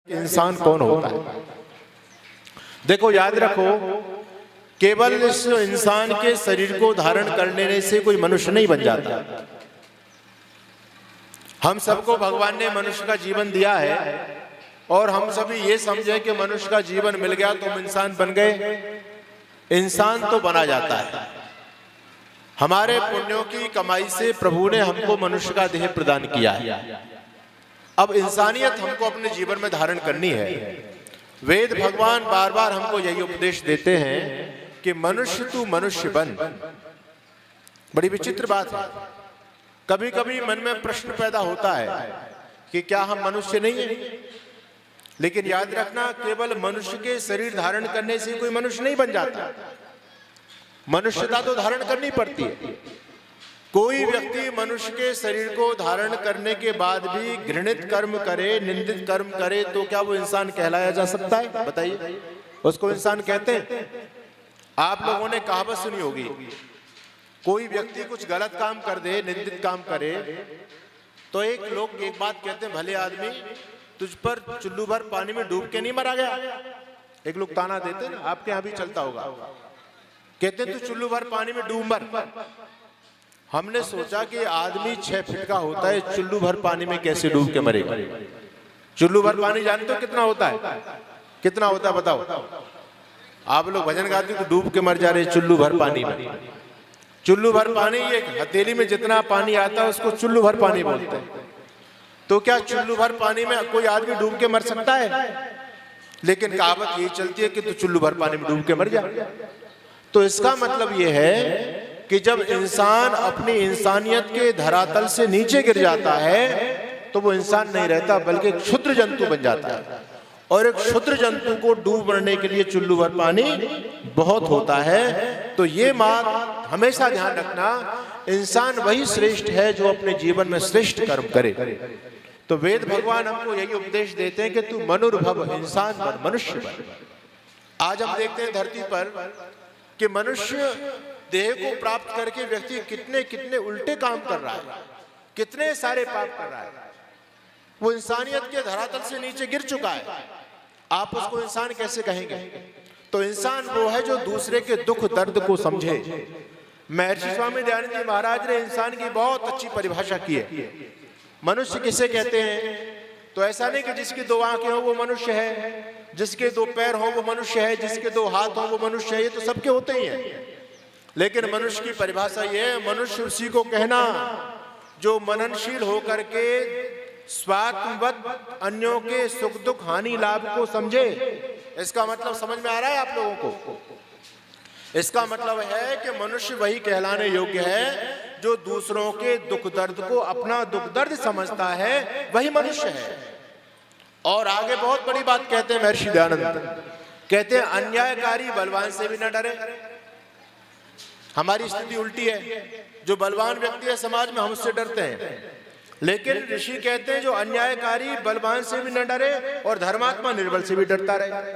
इंसान कौन होता है। देखो याद रखो, केवल इस इंसान के शरीर को धारण करने से कोई मनुष्य नहीं बन जाता। हम सबको भगवान ने मनुष्य का जीवन दिया है और हम सभी ये समझे कि मनुष्य का जीवन मिल गया तो हम इंसान बन गए। इंसान तो बना जाता है। हमारे पुण्यों की कमाई से प्रभु ने हमको मनुष्य का देह प्रदान किया है। अब इंसानियत हमको अपने जीवन में धारण करनी है। वेद भगवान बार बार हमको यही उपदेश देते हैं कि मनुष्य तू मनुष्य बन। बड़ी विचित्र बात है। कभी कभी मन में प्रश्न पैदा होता है कि क्या हम मनुष्य नहीं हैं? लेकिन याद रखना, केवल मनुष्य के शरीर धारण करने से कोई मनुष्य नहीं बन जाता। मनुष्यता तो धारण करनी पड़ती है। कोई व्यक्ति मनुष्य के शरीर को धारण करने के बाद भी घृणित कर्म करे, निंदित कर्म करे, तो क्या वो इंसान कहलाया जा सकता है? बताइए, उसको इंसान कहते हैं? आप लोगों ने कहावत सुनी होगी, कोई व्यक्ति कुछ गलत काम कर दे, निंदित काम करे, तो लोग एक बात कहते हैं, भले आदमी तुझ पर चुल्लू भर पानी में डूब के नहीं मरा गया। एक लोग ताना देते हैं ना, आपके यहाँ भी चलता होगा, कहते हैं तू चुल्लू भर पानी में डूब मर। हमने सोचा कि आदमी 6 फीट का होता है, चुल्लू भर पानी में कैसे डूब के मरेगा? चुल्लू भर पानी जानते हो कितना होता है? कितना होता है बताओ? आप लोग भजन गाते हो तो डूब के मर जा रहे चुल्लू भर पानी में। चुल्लू भर पानी, ये हथेली में जितना पानी आता है उसको चुल्लू भर पानी बोलते हैं। तो क्या चुल्लू भर पानी में कोई आदमी डूब के मर सकता है? लेकिन कहावत यही चलती है कि तू चुल्लू भर पानी में डूब के मर जा। तो इसका मतलब यह है कि जब इंसान अपनी इंसानियत के धरातल से नीचे गिर जाता है तो वो इंसान नहीं रहता, बल्कि एक क्षुद्र जंतु बन जाता है। और एक क्षुद्र जंतु को डूब मरने के लिए चुल्लू भर पानी बहुत होता है। तो ये बात हमेशा ध्यान रखना, इंसान वही श्रेष्ठ है जो अपने जीवन में श्रेष्ठ कर्म करे। तो वेद भगवान हमको यही उपदेश देते हैं कि तू मनुर्भव, इंसान बन, मनुष्य बन। आज हम देखते हैं धरती पर कि मनुष्य देह को प्राप्त करके व्यक्ति कितने कितने उल्टे काम कर रहा है, कितने सारे पाप कर रहा है। वो इंसानियत के धरातल से नीचे गिर चुका है। आप उसको इंसान कैसे कहेंगे? तो इंसान वो है जो दूसरे के दुख दर्द को समझे। महर्षि स्वामी दयानंद जी महाराज ने इंसान की बहुत अच्छी परिभाषा की है। मनुष्य किसे कहते हैं? तो ऐसा नहीं कि जिसकी 2 आंखें हो वो मनुष्य है, जिसके 2 पैर हो वो मनुष्य है, जिसके 2 हाथ हो वो मनुष्य है। ये तो सबके होते ही हैं। लेकिन मनुष्य की परिभाषा ये है, मनुष्य उसी को कहना जो मननशील होकर के स्वात्मवत अन्यों के सुख दुख हानि लाभ को समझे। इसका मतलब समझ में आ रहा है आप लोगों को? इसका मतलब है कि मनुष्य वही कहलाने योग्य है जो दूसरों के दुख दर्द को अपना दुख दर्द समझता है, वही मनुष्य है। और आगे बहुत बड़ी बात कहते हैं महर्षि दयानंद, कहते हैं अन्यायकारी बलवान से भी न डरे। हमारी स्थिति उल्टी है, जो बलवान व्यक्ति है समाज में हम उससे डरते हैं। लेकिन ऋषि कहते हैं जो अन्यायकारी बलवान से भी न डरे और धर्मात्मा निर्बल से भी डरता रहे।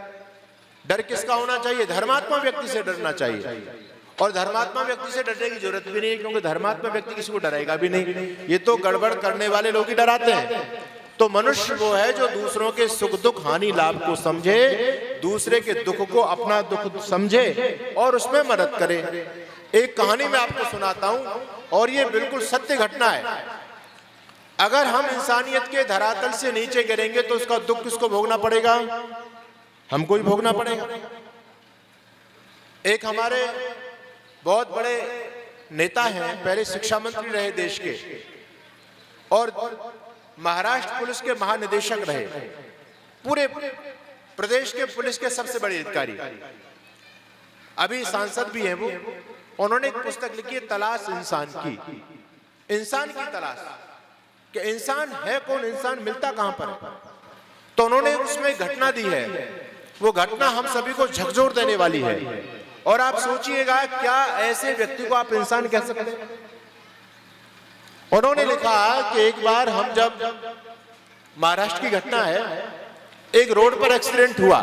डर किसका होना चाहिए? धर्मात्मा व्यक्ति से डरना चाहिए। और धर्मात्मा व्यक्ति से डरने की जरूरत भी नहीं, क्योंकि धर्मात्मा व्यक्ति किसी को डराएगा भी नहीं। ये तो गड़बड़ करने वाले लोग ही डराते हैं। तो मनुष्य वो है जो दूसरों के सुख दुख हानि लाभ को समझे, दूसरे के दुख को अपना दुख समझे और उसमें मदद करे। एक कहानी मैं आपको सुनाता हूं और ये बिल्कुल सत्य घटना है। अगर हम इंसानियत के धरातल से नीचे गिरेंगे तो उसका दुख किसको भोगना पड़ेगा? हमको ही भोगना पड़ेगा। एक हमारे बहुत बड़े नेता हैं, पहले शिक्षा मंत्री रहे देश के और महाराष्ट्र पुलिस के महानिदेशक रहे, पूरे प्रदेश के पुलिस के सबसे बड़े अधिकारी, अभी सांसद भी हैं वो। उन्होंने एक पुस्तक लिखी है, तलाश इंसान की। इंसान की तलाश कि इंसान है कौन, इंसान मिलता कहां पर है। तो उन्होंने उसमें घटना दी है, वो घटना हम सभी को झकझोर देने वाली है। और आप सोचिएगा, क्या ऐसे व्यक्ति को आप इंसान कह सकते हैं? उन्होंने लिखा कि एक बार हम जब, महाराष्ट्र की घटना है, एक रोड पर एक्सीडेंट हुआ,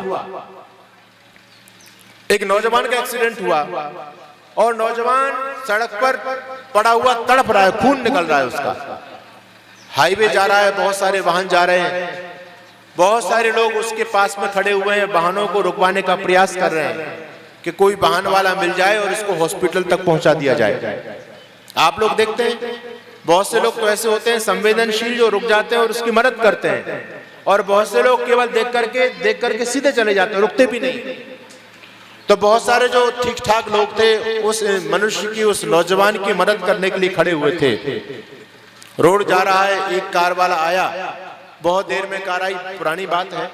एक नौजवान का एक्सीडेंट हुआ और नौजवान सड़क पर पड़ा हुआ तड़प रहा है, खून निकल रहा है उसका। हाईवे जा रहा है, बहुत सारे वाहन जा रहे हैं, बहुत सारे लोग उसके पास में खड़े हुए हैं, वाहनों को रुकवाने का प्रयास कर रहे हैं कि कोई वाहन वाला मिल जाए और इसको हॉस्पिटल तक पहुंचा दिया जाए। आप लोग देखते हैं बहुत से लोग तो ऐसे होते हैं संवेदनशील, जो रुक जाते हैं और उसकी मदद करते हैं, और बहुत से लोग केवल देख करके सीधे चले जाते हैं, रुकते भी नहीं। तो बहुत सारे जो ठीक ठाक लोग थे उस मनुष्य की, उस नौजवान की मदद करने के लिए खड़े हुए थे। रोड जा रहा है, एक कार वाला आया, बहुत देर में कार आई, पुरानी बात है।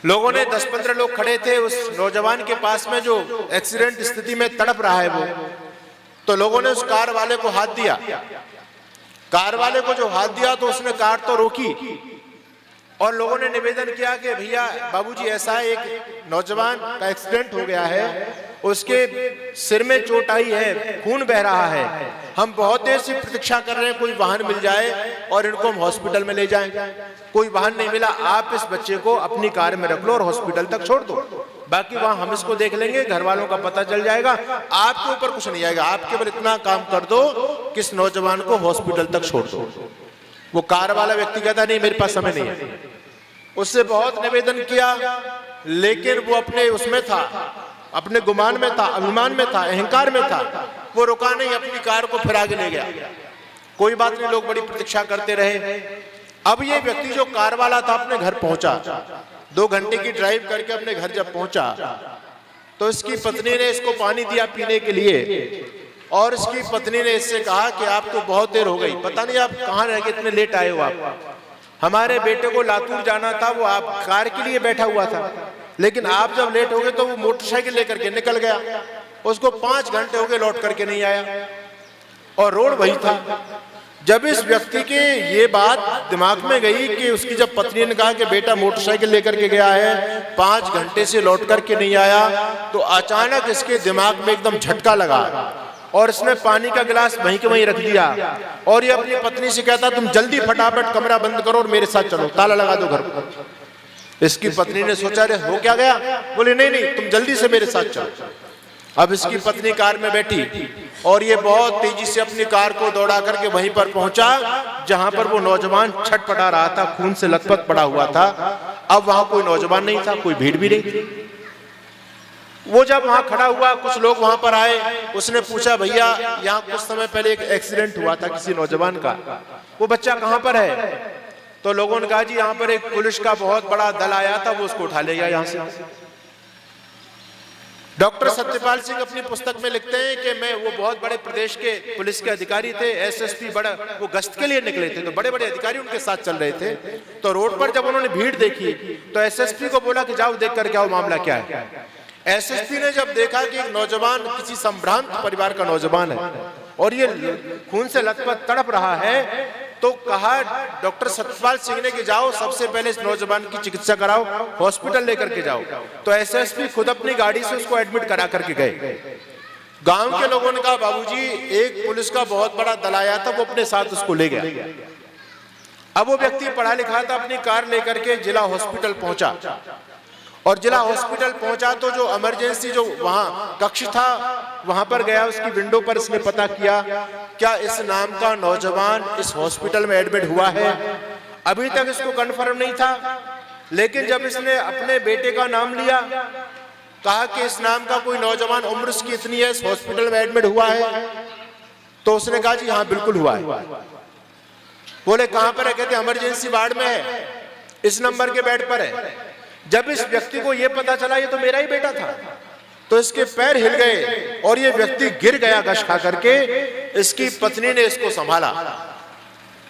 लोगों ने 10-15 लोग खड़े थे उस नौजवान के पास में जो एक्सीडेंट स्थिति में तड़प रहा है वो। तो लोगों ने उस कार वाले को हाथ दिया। कार वाले को जो हाथ दिया तो उसने कार तो रोकी, और लोगों ने निवेदन किया कि भैया बाबूजी ऐसा है, एक नौजवान का एक्सीडेंट हो गया है, उसके सिर में चोट आई है, खून बह रहा है, हम बहुत देर से प्रतीक्षा कर रहे हैं कोई वाहन मिल जाए और इनको हम हॉस्पिटल में ले जाएं। कोई वाहन नहीं मिला, आप इस बच्चे को अपनी कार में रख लो और हॉस्पिटल तक छोड़ दो, बाकी वहां हम इसको देख लेंगे, घर वालों का पता चल जाएगा, आपके ऊपर कुछ नहीं आएगा, आप केवल इतना काम कर दो कि इस नौजवान को हॉस्पिटल तक छोड़ दो। वो कार वाला व्यक्ति कहता नहीं मेरे पास समय नहीं है। उससे बहुत निवेदन किया, लेकिन वो अपने उसमें था, अपने गुमान में था, अभिमान में था, अहंकार में था, वो रुका नहीं, अपनी कार को फिर आगे ले गया। कोई बात नहीं, लोग बड़ी प्रतीक्षा करते रहे। अब ये व्यक्ति जो कार वाला था अपने घर पहुंचा, 2 घंटे की ड्राइव करके अपने घर जब पहुंचा तो इसकी पत्नी ने इसको पानी दिया पीने के लिए, और इसकी पत्नी ने इससे कहा कि आपको बहुत देर हो गई, पता नहीं आप कहाँ रह गए, इतने लेट आए हो आप, हमारे बेटे को लातूर जाना था, वो आप कार के लिए बैठा हुआ था, लेकिन आप जब लेट हो गए तो वो मोटरसाइकिल लेकर के निकल गया, उसको 5 घंटे हो गए लौट करके नहीं आया, और रोड वही था। जब इस व्यक्ति के ये बात दिमाग में गई कि उसकी जब पत्नी ने कहा कि बेटा मोटरसाइकिल लेकर के गया है, 5 घंटे से लौट करके नहीं आया, तो अचानक इसके दिमाग में एकदम झटका लगा और इसने पानी का गिलास वहीं के वहीं रख दिया, और ये अपनी पत्नी से कहता तुम जल्दी फटाफट कमरा बंद करो और मेरे साथ चलो, ताला लगा दो घर को। इसकी पत्नी ने सोचा रे हो क्या गया, बोले नहीं नहीं तुम जल्दी से मेरे साथ चलो। अब इसकी पत्नी कार में बैठी और ये बहुत तेजी से अपनी कार को दौड़ा करके वहीं पर पहुंचा जहां पर वो नौजवान छटपटा रहा था, खून से लथपथ पड़ा हुआ था। अब वहां कोई नौजवान नहीं था, कोई भीड़ भी नहीं थी। वो जब वहां खड़ा हुआ, कुछ लोग वहां पर आए, उसने पूछा भैया यहाँ कुछ समय पहले एक एक्सीडेंट हुआ था किसी नौजवान का, वो बच्चा कहाँ पर है? तो लोगों ने कहा जी यहाँ पर एक पुलिस का बहुत बड़ा दल आया था, वो उसको उठा ले गया यहाँ से। डॉक्टर सत्यपाल सिंह अपनी पुस्तक में लिखते हैं कि मैं वो बहुत बड़े प्रदेश के पुलिस के अधिकारी थे, एसएसपी, बड़ा वो गश्त के लिए निकले थे, तो बड़े बड़े अधिकारी उनके साथ चल रहे थे। तो रोड पर जब उन्होंने भीड़ देखी तो एसएसपी को बोला कि जाओ देख करके आओ मामला क्या है। एसएसपी ने जब देखा कि एक नौजवान किसी संभ्रांत परिवार का नौजवान है और ये खून से लथपथ तड़प रहा है, तो कहा डॉक्टर सत्यपाल सिंह ने कि जाओ सबसे पहले इस नौजवान की चिकित्सा कराओ, हॉस्पिटल लेकर के जाओ। तो एसएसपी खुद अपनी गाड़ी से उसको एडमिट करा करके गए। गांव के लोगों ने कहा बाबूजी एक पुलिस का बहुत बड़ा दल आया था, वो अपने साथ उसको ले गया। अब वो व्यक्ति पढ़ा लिखा था, अपनी कार लेकर के जिला हॉस्पिटल पहुंचा, और जिला हॉस्पिटल पहुंचा तो जो इमरजेंसी जो वहां कक्ष था वहां पर गया, उसकी विंडो पर इसने पता किया क्या इस नाम का नौजवान इस हॉस्पिटल में एडमिट हुआ है। अभी तक इसको कंफर्म नहीं था, लेकिन जब इसने अपने बेटे का नाम लिया, कहा कि इस नाम का कोई नौजवान उम्र उसकी इतनी है इस हॉस्पिटल में एडमिट हुआ है, तो उसने कहा जी हाँ बिल्कुल हुआ है। बोले कहां पर है? कहते इमरजेंसी वार्ड में है, इस नंबर के बेड पर है। जब इस व्यक्ति को यह पता चला ये तो मेरा ही बेटा था, तो इसके पैर हिल गए और ये व्यक्ति गिर गया गश खा करके। इसकी पत्नी ने इसको संभाला,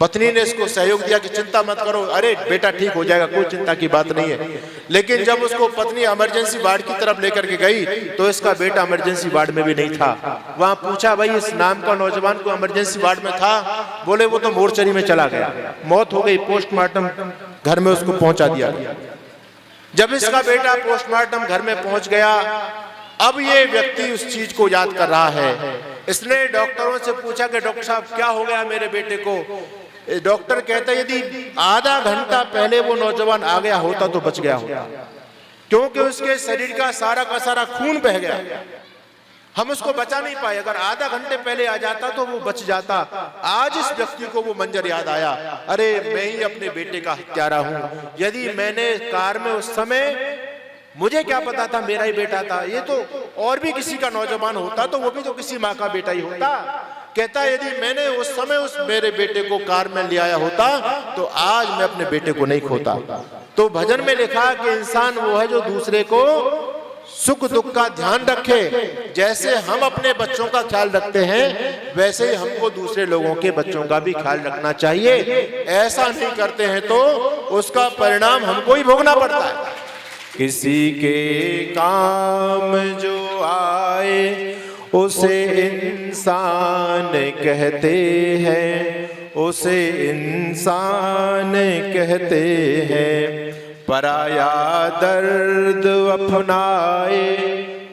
पत्नी ने इसको सहयोग दिया कि चिंता मत करो, अरे बेटा ठीक हो जाएगा, कोई चिंता की बात नहीं है। लेकिन जब उसको पत्नी इमरजेंसी वार्ड की तरफ लेकर के गई तो इसका बेटा इमरजेंसी वार्ड में भी नहीं था। वहां पूछा भाई इस नाम का नौजवान को इमरजेंसी वार्ड में था? बोले वो तो मोर्चरी में चला गया, मौत हो गई, पोस्टमार्टम घर में उसको पहुंचा दिया गया। जब इसका बेटा पोस्टमार्टम घर में पहुंच गया, अब ये व्यक्ति उस चीज को याद कर रहा है। इसने डॉक्टरों से पूछा कि डॉक्टर साहब क्या हो गया मेरे बेटे को? डॉक्टर कहता यदि आधा घंटा पहले वो नौजवान आ गया होता तो बच गया होता, क्योंकि उसके शरीर का सारा खून बह गया। हम उसको बचा नहीं पाए। अगर आधा घंटे पहले आ जाता तो वो बच जाता। आज इस व्यक्ति को वो मंजर याद आया, अरे मैं ही अपने बेटे का हत्यारा हूं। यदि मैंने कार में उस समय, मुझे क्या पता था मेरा ही बेटा था, ये तो और भी किसी का नौजवान होता तो वो भी तो किसी माँ का बेटा ही होता। कहता यदि मैंने उस समय उस मेरे बेटे को कार में ले आया होता तो आज मैं अपने बेटे को नहीं खोता। तो भजन में लिखा कि इंसान वो है जो दूसरे को सुख दुख का ध्यान रखे। जैसे हम अपने बच्चों का ख्याल रखते हैं वैसे ही हमको दूसरे लोगों के बच्चों का भी ख्याल रखना चाहिए। ऐसा नहीं करते हैं तो उसका परिणाम हमको ही भोगना पड़ता है। किसी के काम जो आए उसे इंसान कहते हैं, उसे इंसान कहते हैं। पराया दर्द अपनाए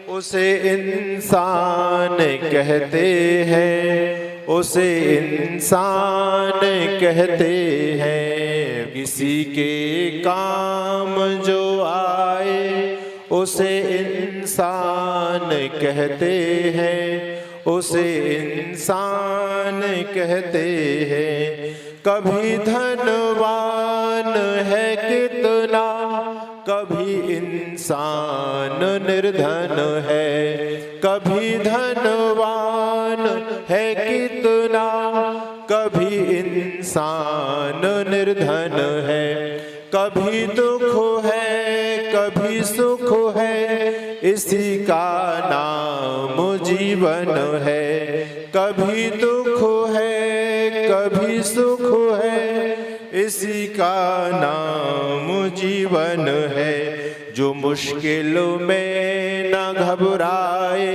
उसे इंसान कहते हैं, उसे इंसान कहते हैं। किसी के काम जो आए उसे इंसान कहते हैं, उसे इंसान कहते हैं। कभी धनवान है कितना, कभी इंसान निर्धन है। कभी धनवान है कितना, कभी इंसान निर्धन है। कभी दुख है कभी सुख है, इसी का नाम जीवन है। कभी दुख है कभी सुख है, इसी का नाम जीवन है। जो मुश्किलों में न घबराए,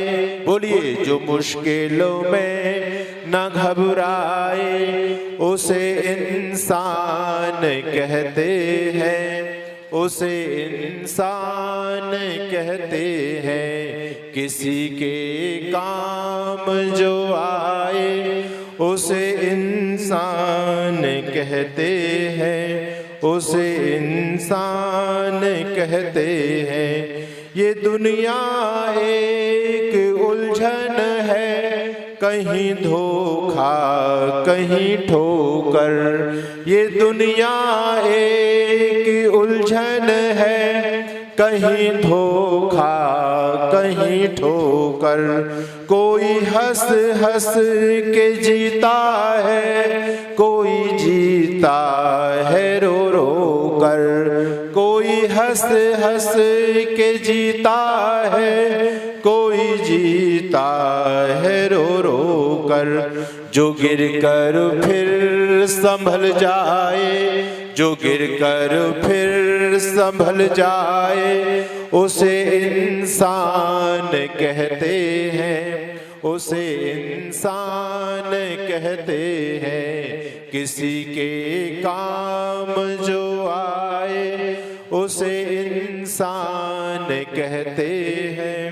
बोलिए, जो मुश्किलों में न घबराए उसे इंसान कहते हैं, उसे इंसान कहते हैं। किसी के काम जो आए उसे इंसान कहते हैं, उसे इंसान कहते हैं। ये दुनिया एक उलझन है, कहीं धोखा कहीं ठोकर। ये दुनिया एक उलझन है, कहीं धोखा कहीं ठोकर। कोई हंस हंस के जीता है, कोई जीता है रो रो कर। कोई हंस हंस के जीता है, कोई जीता है रो रो कर। जो गिर कर फिर संभल जाए, जो गिर कर फिर संभल जाए उसे इंसान कहते हैं, उसे इंसान कहते हैं। किसी के काम जो आए उसे इंसान कहते हैं,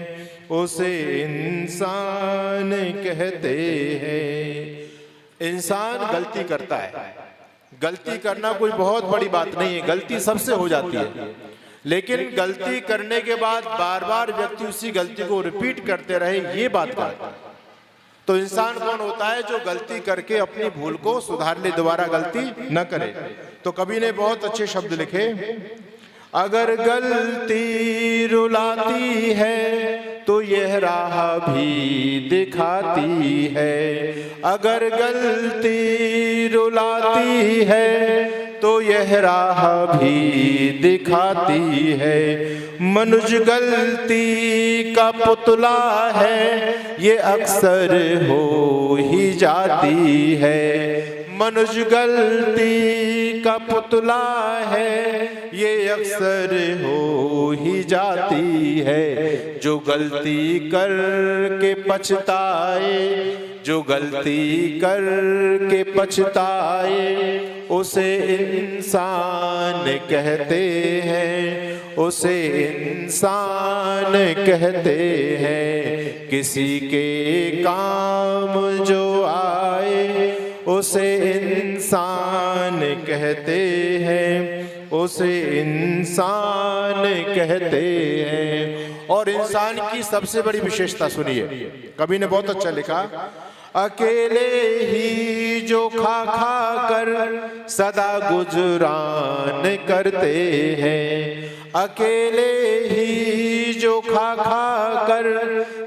उसे इंसान कहते हैं। इंसान गलती करता है, गलती करना कोई बहुत बड़ी बात नहीं है, गलती सबसे हो जाती है। लेकिन गलती करने के बाद बार बार व्यक्ति उसी गलती को रिपीट करते रहे, ये बात गलत है। तो इंसान कौन होता है? जो गलती करके अपनी भूल को सुधार ले, दोबारा गलती न करे। तो कवि ने बहुत अच्छे शब्द लिखे, अगर गलती रुलाती है तो यह राह भी दिखाती है। अगर गलती रुलाती है तो यह राह भी दिखाती है। मनुष्य गलती का पुतला है, ये अक्सर हो ही जाती है। मनुष्य गलती का पुतला है, ये अक्सर हो ही जाती है। जो गलती करके पछताए, जो गलती करके पछताए उसे इंसान कहते हैं, उसे इंसान कहते हैं। किसी के काम जो आए उसे इंसान कहते हैं, उसे इंसान कहते हैं। और इंसान की सबसे बड़ी विशेषता सुनिए, कवि ने बहुत अच्छा लिखा, अकेले ही जो खा खा कर सदा गुजरान करते हैं, अकेले ही जो खा खा कर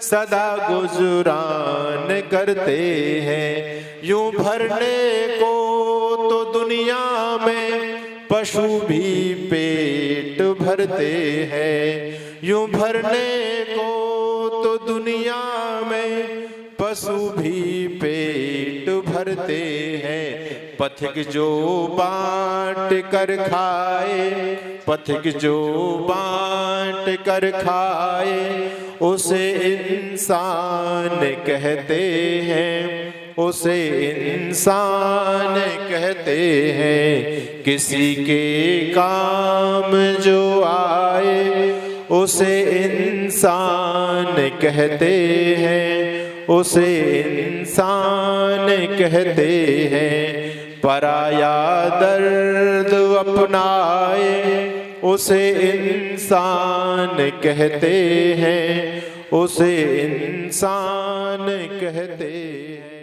सदा गुजरान करते हैं। यूं भरने को तो दुनिया में पशु भी पेट भरते हैं, यूं भरने को तो दुनिया में पशु भी पेट भरते हैं। पथिक जो बांट कर खाए, पथिक जो बांट कर खाए, उसे इंसान कहते हैं, उसे इंसान कहते हैं। किसी के काम जो आए, उसे इंसान कहते हैं, उसे इंसान कहते हैं। पराया दर्द अपनाए, उसे इंसान कहते हैं, उसे इंसान कहते हैं।